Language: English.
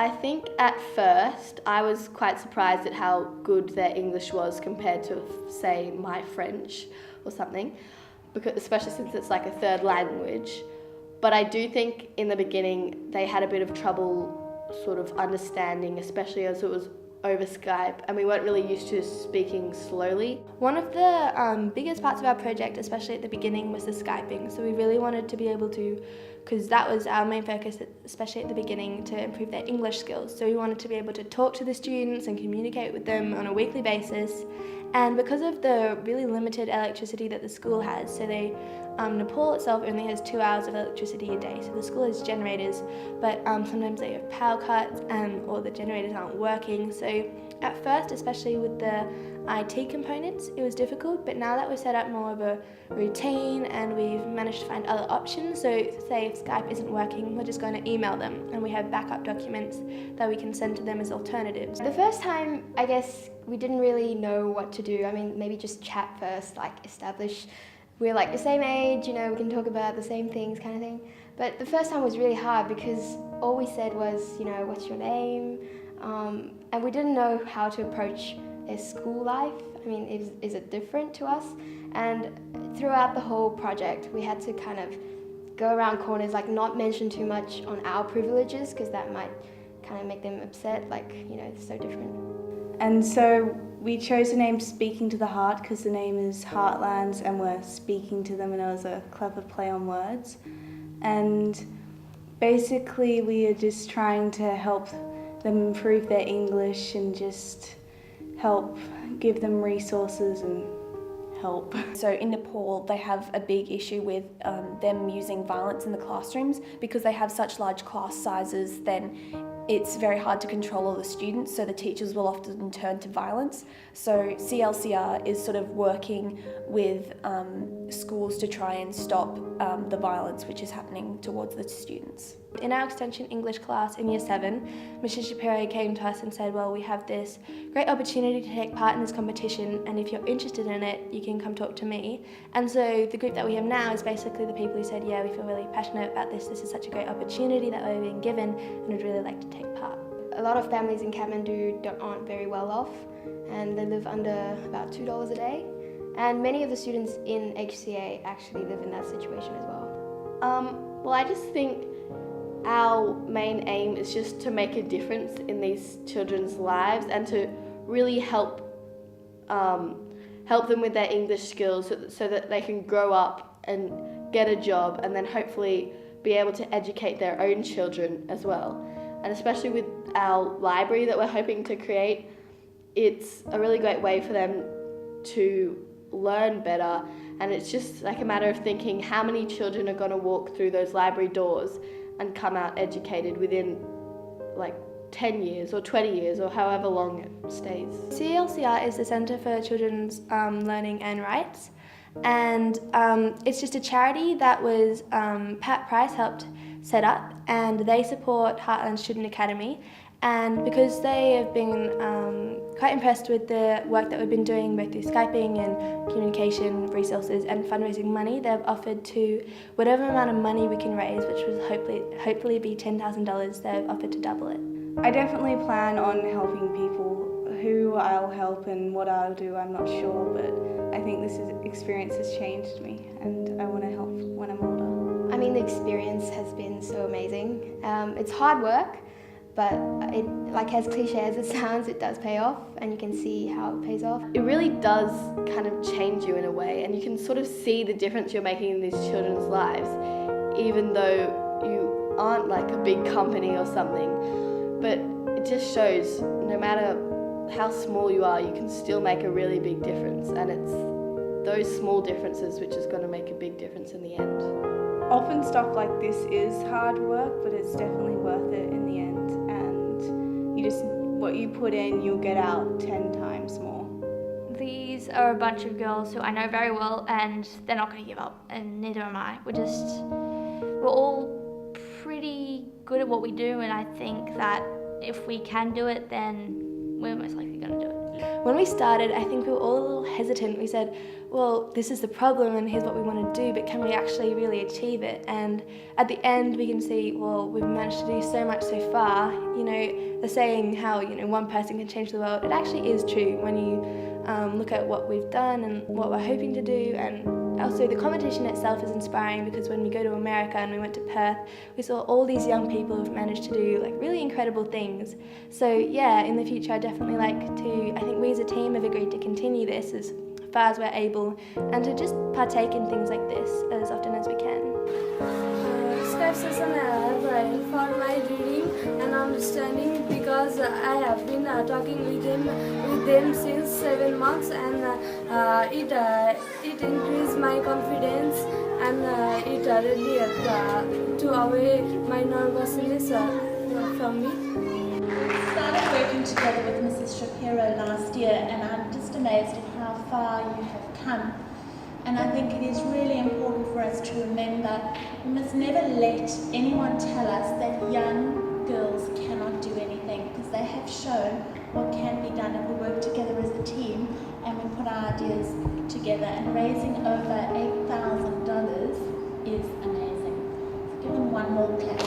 I think at first I was quite surprised at how good their English was compared to, say, my French or something, because, especially since it's like a third language. But I do think in the beginning they had a bit of trouble sort of understanding, especially as it was over Skype and we weren't really used to speaking slowly. One of the biggest parts of our project, especially at the beginning, was the Skyping. So we really wanted to be able to, because that was our main focus, especially at the beginning, to improve their English skills. So we wanted to be able to talk to the students and communicate with them on a weekly basis. And because of the really limited electricity that the school has, so Nepal itself only has 2 hours of electricity a day. So the school has generators, but sometimes they have power cuts or the generators aren't working. So at first, especially with the IT components, it was difficult, but now that we've set up more of a routine and we've managed to find other options, so say if Skype isn't working, we're just going to email them and we have backup documents that we can send to them as alternatives. The first time, I guess, we didn't really know what to do. I mean, maybe just chat first, like establish we're like the same age, we can talk about the same things kind of thing. But the first time was really hard because all we said was, what's your name? And we didn't know how to approach their school life. I mean, is it different to us? And throughout the whole project, we had to kind of go around corners, like not mention too much on our privileges because that might kind of make them upset, it's so different. And so we chose the name Speaking to the Heart because the name is Heartlands and we're speaking to them, and it was a clever play on words. And basically we are just trying to help them improve their English and just help give them resources and help. So in Nepal they have a big issue with them using violence in the classrooms because they have such large class sizes. Then it's very hard to control all the students, so the teachers will often turn to violence. So CLCR is sort of working with schools to try and stop the violence which is happening towards the students. In our Extension English class in Year 7, Mrs. Shapiro came to us and said, well, we have this great opportunity to take part in this competition, and if you're interested in it, you can come talk to me. And so the group that we have now is basically the people who said, yeah, we feel really passionate about this is such a great opportunity that we're being given and would really like to take part. A lot of families in Kathmandu aren't very well off, and they live under about $2 a day. And many of the students in HCA actually live in that situation as well. Well, I just think our main aim is just to make a difference in these children's lives and to really help them with their English skills so that they can grow up and get a job and then hopefully be able to educate their own children as well. And especially with our library that we're hoping to create, it's a really great way for them to learn better, and it's just like a matter of thinking how many children are going to walk through those library doors and come out educated within 10 years or 20 years or however long it stays. CLCR is the Centre for Children's Learning and Rights, and it's just a charity that was Pat Price helped set up, and they support Heartland Student Academy. And because they have been quite impressed with the work that we've been doing both through Skyping and communication resources and fundraising money, they've offered to whatever amount of money we can raise, which will hopefully be $10,000, they've offered to double it. I definitely plan on helping people. Who I'll help and what I'll do, I'm not sure, but I think this experience has changed me and I want to help when I'm older. I mean, the experience has been so amazing. It's hard work, but as cliche as it sounds, it does pay off, and you can see how it pays off. It really does kind of change you in a way, and you can sort of see the difference you're making in these children's lives, even though you aren't like a big company or something. But it just shows no matter how small you are, you can still make a really big difference, and it's those small differences which is going to make a big difference in the end. Often stuff like this is hard work, but it's definitely worth it in the end. What you put in, you'll get out 10 times more. These are a bunch of girls who I know very well, and they're not going to give up, and neither am I. We're all pretty good at what we do, and I think that if we can do it, then we're most likely going to do it. When we started, I think we were all a little hesitant. We said, well, this is the problem and here's what we want to do, but can we actually really achieve it? And at the end, we can see, well, we've managed to do so much so far. You know, the saying how, you know, one person can change the world, it actually is true when you look at what we've done and what we're hoping to do. And also the competition itself is inspiring, because when we go to America and we went to Perth, we saw all these young people who've managed to do like really incredible things. So yeah, in the future I'd definitely like to, I think we as a team have agreed to continue this as far as we're able, and to just partake in things like this as often as we can. Skype session have helped for my reading and understanding, because I have been talking with them since 7 months, and it increased my confidence, and it really helped to away my nervousness from me. We started working together with Mrs. Shapiro last year, and I'm just amazed at how far you have come. And I think it is really important for us to remember we must never let anyone tell us that young girls cannot do anything, because they have shown what can be done if we work together as a team and we put our ideas together. And raising over $8,000 is amazing. So give them one more clap.